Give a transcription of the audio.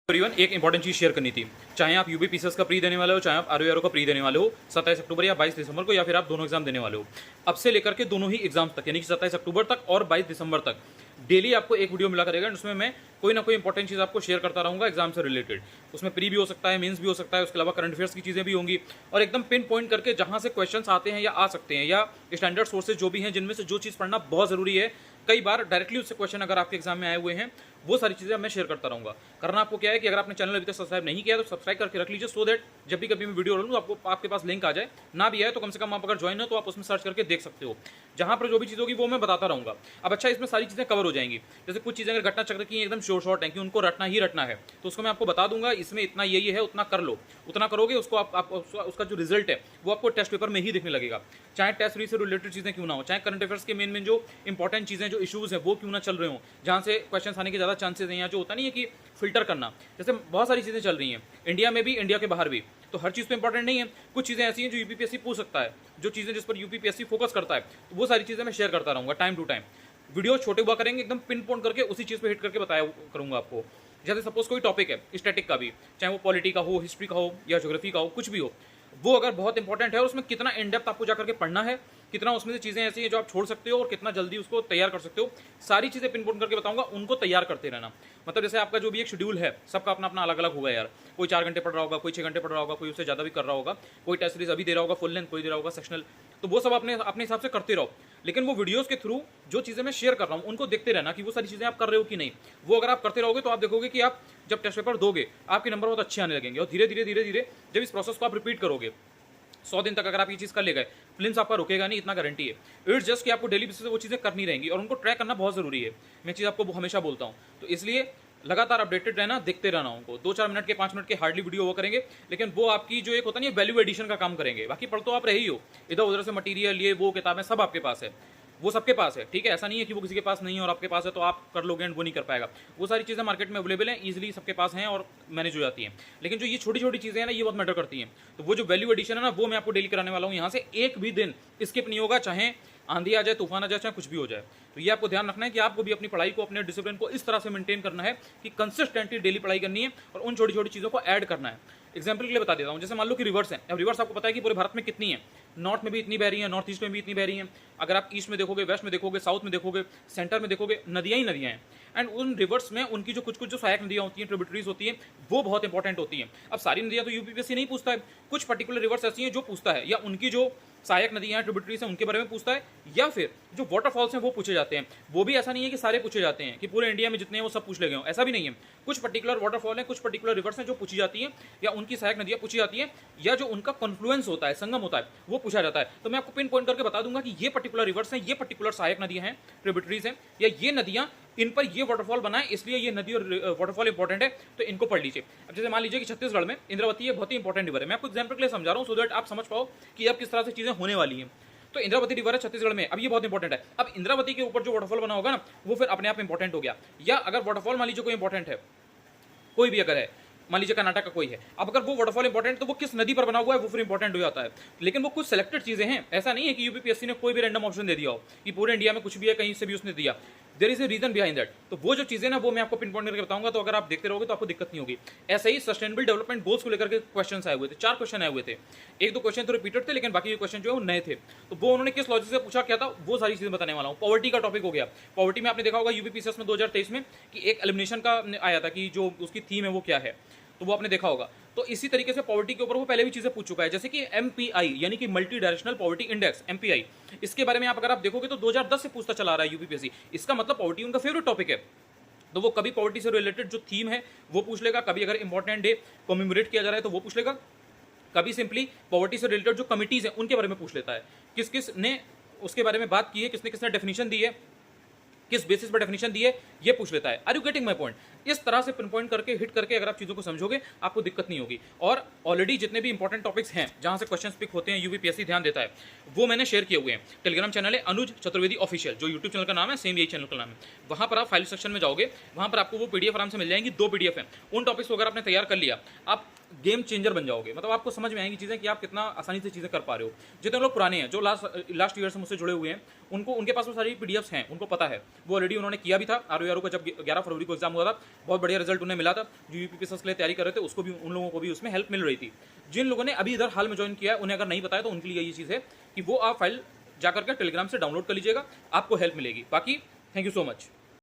Everyone, एक important चीज़ share करनी थी। चाहे आप यूपीपीसीएस का प्री देने वाले हो, चाहे आप आरओआरओ का प्री देने वाले हो 27 अक्टूबर या 22 दिसंबर को, या फिर आप दोनों एग्जाम देने वाले हो, अब से लेकर के दोनों ही एग्जाम तक, यानी कि 27 अक्टूबर तक और 22 दिसंबर तक डेली आपको एक वीडियो मिला करेगा। उसमें मैं कोई ना कोई इंपॉर्टेंट चीज़ आपको शेयर करता रहूंगा एग्जाम से रिलेटेड। उसमें प्री भी हो सकता है, मेंस भी हो सकता है, उसके अलावा करंट अफेयर्स की चीज़ें भी होंगी, और एकदम पिन पॉइंट करके जहाँ से क्वेश्चन आते हैं या आ सकते हैं, या स्टैंडर्ड सोर्सेज जो भी हैं जिनमें से जो चीज़ पढ़ना बहुत ज़रूरी है, कई बार डायरेक्टली उससे क्वेश्चन अगर आपके एग्जाम में आए हुए हैं, वो सारी चीज़ें मैं शेयर करता रहूंगा। करना आपको क्या है कि अगर आपने चैनल अभी तक सब्सक्राइब नहीं किया तो सब्सक्राइब करके रख लीजिए, सो दैट जब भी कभी मैं वीडियो डालूं तो आपको आपके पास लिंक आ जाए। ना भी आए तो कम से कम आप अगर ज्वाइन हो तो आप उसमें सर्च करके देख सकते हो, जहां पर जो भी चीज़ होगी वो मैं बताता रहूंगा। अब अच्छा, इसमें सारी चीज़ें कवर हो जाएंगी। जैसे कुछ चीज़ें अगर घटना चक्र की एकदम शॉर्ट है कि उनको रटना ही रटना है, तो उसको मैं आपको बता दूंगा, इसमें इतना ये है, उतना कर लो। उतना करोगे उसको आप उसका जो रिजल्ट है वो आपको टेस्ट पेपर में ही दिखने लगेगा। चाहे टेस्ट सीरीज से रिलेटेड चीज़ें क्यों ना हो, चाहे करंट अफेयर्स के मेन जो इंपॉर्टेंट चीज़ें, जो इशूज़ हैं वो क्यों ना चल रहे हो, जहाँ से क्वेश्चन आने के ज़्यादा चांसेस हैं, या जो होता नहीं है कि फिल्टर करना, जैसे बहुत सारी चीज़ें चल रही हैं इंडिया में भी, इंडिया के बाहर भी। तो हर चीज़ तो इंपॉर्टेंट नहीं है, कुछ चीज़ें ऐसी हैं जो यूपीपीएससी पूछ सकता है, जो चीज़ें जिस पर यूपीपीएससी फोकस करता है, तो वो सारी चीज़ें मैं शेयर करता रहूँगा टाइम टू टाइम। वीडियो छोटे हुआ करेंगे, एकदम पिन पॉइंट करके उसी चीज़ पे हिट करके बताया करूँगा आपको। जैसे सपोज कोई टॉपिक है स्टैटिक का भी, चाहे वो पॉलिटी का हो, हिस्ट्री का हो, या ज्योग्राफी का हो, कुछ भी हो, वो अगर बहुत इंपॉर्टेंट है और उसमें कितना इन डेप्थ आपको जाकर के पढ़ना है, कितना उसमें से चीज़ें ऐसी हैं जो आप छोड़ सकते हो और कितना जल्दी उसको तैयार कर सकते हो, सारी चीज़ें पिन पॉइंट करके बताऊंगा। उनको तैयार करते रहना, मतलब जैसे आपका जो भी एक शेड्यूल है, सबका अपना अपना अलग अलग होगा यार। कोई 4 घंटे पढ़ रहा होगा, कोई 6 घंटे पढ़ रहा होगा, कोई उससे ज़्यादा भी कर रहा होगा, कोई टेस्ट सीरीज अभी दे रहा होगा फुल लेंथ, कोई दे रहा होगा सेक्शनल। तो वो सब अपने अपने हिसाब से करते रहो, लेकिन वो वीडियोस के थ्रू जो चीज़ें मैं शेयर कर रहा हूँ उनको देखते रहना कि वो सारी चीज़ें आप कर रहे हो कि नहीं। वो अगर आप करते रहोगे तो आप देखोगे कि आप जब टेस्ट पेपर दोगे आपके नंबर बहुत अच्छे आने लगेंगे, और धीरे धीरे धीरे धीरे जब इस प्रोसेस को आप रिपीट करोगे 100 दिन तक अगर आप ये चीज़ कर ले गए, प्रिलिम्स आपका रुकेगा नहीं, इतना गारंटी है। इट्स जस्ट कि आपको डेली बेसिस पे वो चीज़ें करनी रहेंगी, और उनको ट्रैक करना बहुत ज़रूरी है। मैं चीज़ आपको हमेशा बोलता हूँ, तो इसलिए लगातार अपडेटेड रहना, देखते रहना उनको। 2-4 मिनट के, 5 मिनट के हार्डली वीडियो वो करेंगे, लेकिन वो आपकी जो एक होता नहीं, वैल्यू एडिशन का काम करेंगे। बाकी पढ़ तो आप रहे ही हो, इधर उधर से मटीरियल, ये वो किताबें सब आपके पास है, वो सबके पास है, ठीक है। ऐसा नहीं है कि वो किसी के पास नहीं है और आपके पास है तो आप कर लोगे एंड वो नहीं कर पाएगा। वो सारी चीज़ें मार्केट में अवेलेबल हैं, ईजिली सबके पास हैं और मैनेज हो जाती हैं। लेकिन जो ये छोटी छोटी चीज़ें हैं ना, ये बहुत मैटर करती हैं। तो वो जो वैल्यू एडिशन है ना, वो मैं आपको डेली कराने वाला हूँ। यहाँ से एक भी दिन स्किप नहीं होगा, चाहे आंधी आ जाए, तूफान आ जाए, चाहे कुछ भी हो जाए। तो ये आपको ध्यान रखना है कि आपको भी अपनी पढ़ाई को, अपने डिसिप्लिन को इस तरह से मेंटेन करना है कि कंसिस्टेंटली डेली पढ़ाई करनी है और उन छोटी छोटी चीज़ों को ऐड करना है। एग्जाम्पल के लिए बता देता हूँ, जैसे मान लो कि रिवर्स है। अब रिवर्स आपको पता है कि पूरे भारत में कितनी है, नॉर्थ में भी इतनी बह रही है, नॉर्थ ईस्ट में भी इतनी बह रही है। अगर आप ईस्ट में देखोगे, वेस्ट में देखोगे, साउथ में देखोगे, सेंटर में देखोगे, नदियाँ ही नदियाँ हैं। एंड उन रिवर्स में उनकी जो कुछ जो सहायक नदियाँ होती हैं, ट्रिब्यूटरीज होती हैं, वो बहुत इंपॉर्टेंट होती हैं। अब सारी नदियाँ तो यूपीपीएससी नहीं पूछता है, कुछ पर्टिकुलर रिवर्स ऐसी हैं जो पूछता है, या उनकी जो सहायक नदियाँ, ट्रिब्यूटरीज हैं, उनके बारे में पूछता है, या फिर जो वाटरफॉल्स हैं वो पूछे जाते हैं। वो भी ऐसा नहीं है कि सारे पूछे जाते हैं, कि पूरे इंडिया में जितने हैं वो सब पूछ ले गए हों, ऐसा भी नहीं है। कुछ पर्टिकुलर वाटरफॉल हैं, कुछ पर्टिकुलर रिवर्स हैं जो पूछी जाती हैं, या उनकी सहायक नदियाँ पूछी जाती हैं, या जो उनका कॉन्फ्लुएंस होता है, संगम होता है, वो पूछा जाता है। तो मैं आपको पिन पॉइंट करके बता दूंगा कि ये पर्टिकुलर रिवर्स हैं, ये पर्टिकुलर सहायक नदियाँ हैं, ट्रिब्यूटरीज हैं, या ये नदियाँ, इन पर ये वाटरफॉल बना है, इसलिए ये नदी और वाटरफॉल इंपॉर्टेंट है, तो इनको पढ़ लीजिए। अब जैसे मान लीजिए कि छत्तीसगढ़ में इंद्रावती ये बहुत ही इंपॉर्टेंट रिवर है। मैं आपको एग्जाम्पल के लिए समझा रहा हूँ, सो दैट आप समझ पाओ कि अब किस तरह से चीजें होने वाली हैं। तो इंद्रावती रिवर है छत्तीसगढ़ में, अब ये बहुत इंपॉर्टेंट है। अब इंद्रावती के ऊपर जो वाटरफॉल बना होगा ना, वो फिर अपने आप इंपॉर्टेंट हो गया। या अगर वाटरफॉल मान लीजिए कोई इंपॉर्टेंट है, कोई भी अगर है, मान लीजिए कर्नाटक का कोई है, अब अगर वो वाटरफॉल इंपॉर्टेंट, तो वो किस नदी पर बना हुआ है वो फिर इंपॉर्टेंट हो जाता है। लेकिन वो कुछ सेलेक्टेड चीजें हैं, ऐसा नहीं है कि यूपीपीएससी ने कोई भी रैंडम ऑप्शन दे दिया हो कि पूरे इंडिया में कुछ भी है, कहीं से भी उसने दिया। There is a reason behind that. तो वो जो चीजें ना, वो मैं आपको पिन पॉइंट करके बताऊंगा, तो अगर आप देखते रहोगे तो आपको दिक्कत नहीं होगी। ऐसे ही सस्टेनेबल डेवलपमेंट गोल्स को लेकर के क्वेश्चन आए हुए थे, 4 क्वेश्चन आए हुए थे। 1-2 क्वेश्चन तो रिपीटेड थे, लेकिन बाकी क्वेश्चन जो है वो नए थे। तो वो उन्होंने किस लॉजिक से पूछा क्या था, वो सारी चीजें बताने वाला हूँ। पॉवर्टी का टॉपिक हो गया। पॉवर्टी में आपने देखा होगा यूपीपीसीएस में 2023 में कि एक एलिमिनेशन का आया था कि जो उसकी थीम है वो क्या है, तो वो आपने देखा होगा। तो इसी तरीके से पॉवर्टी के ऊपर वो पहले भी चीजें पूछ चुका है, जैसे कि एमपीआई यानी कि multi directional poverty index, MPI. इसके बारे में आप अगर आप देखोगे तो 2010 से पूछता चला रहा है यूपीपीएससी। इसका मतलब पॉवर्टी उनका फेवरेट टॉपिक है। तो वो कभी पॉवर्टी से रिलेटेड जो थीम है वो पूछ लेगा, कभी अगर इंपॉर्टेंट डे कॉमेमोरेट किया जा रहा है तो वो पूछ लेगा, कभी सिंपली पॉवर्टी से रिलेटेड जो कमिटीज है उनके बारे में पूछ लेता है, किस किस ने उसके बारे में बात की है, किसने किसने डेफिनेशन दी है, किस बेसिस पर डेफिनेशन दी है, ये पूछ लेता है। Are you getting my point? इस तरह से पिन पॉइंट करके, हिट करके अगर आप चीज़ों को समझोगे, आपको दिक्कत नहीं होगी। और ऑलरेडी जितने भी इंपॉर्टेंट टॉपिक्स हैं जहां से क्वेश्चन पिक होते हैं, यूपीपीएससी ध्यान देता है, वो मैंने शेयर किए हुए हैं। टेलीग्राम चैनल है अनुज चतुर्वेदी ऑफिशियल, जो यूट्यूब चैनल का नाम है सेम यही चैनल का नाम है। वहां पर आप फाइल सेक्शन में जाओगे, वहां पर आपको वो पीडीएफ आराम से मिल जाएंगी। 2 पीडीएफ है। उन टॉपिक्स को अगर आपने तैयार कर लिया, आप गेम चेंजर बन जाओगे। मतलब आपको समझ में आएंगी चीज़ें कि आप कितना आसानी से चीज़ें कर पा रहे हो। जितने लोग पुराने हैं, जो लास्ट ईयर से मुझसे जुड़े हुए हैं, उनके पास वो सारी पीडीएफ्स हैं, उनको पता है, वो ऑलरेडी उन्होंने किया भी था। आर का जब 11 फरवरी को एग्जाम हुआ था, बहुत बढ़िया रिजल्ट उन्हें मिला था। जो यूपीपीएससी के लिए तैयारी कर रहे थे, उसको भी, उन लोगों को भी उसमें हेल्प मिल रही थी। जिन लोगों ने अभी इधर हाल में ज्वाइन किया है, उन्हें अगर नहीं पता है तो उनके लिए ये चीज़ है कि वो आप फाइल जाकर के टेलीग्राम से डाउनलोड कर लीजिएगा, आपको हेल्प मिलेगी। बाकी थैंक यू सो मच।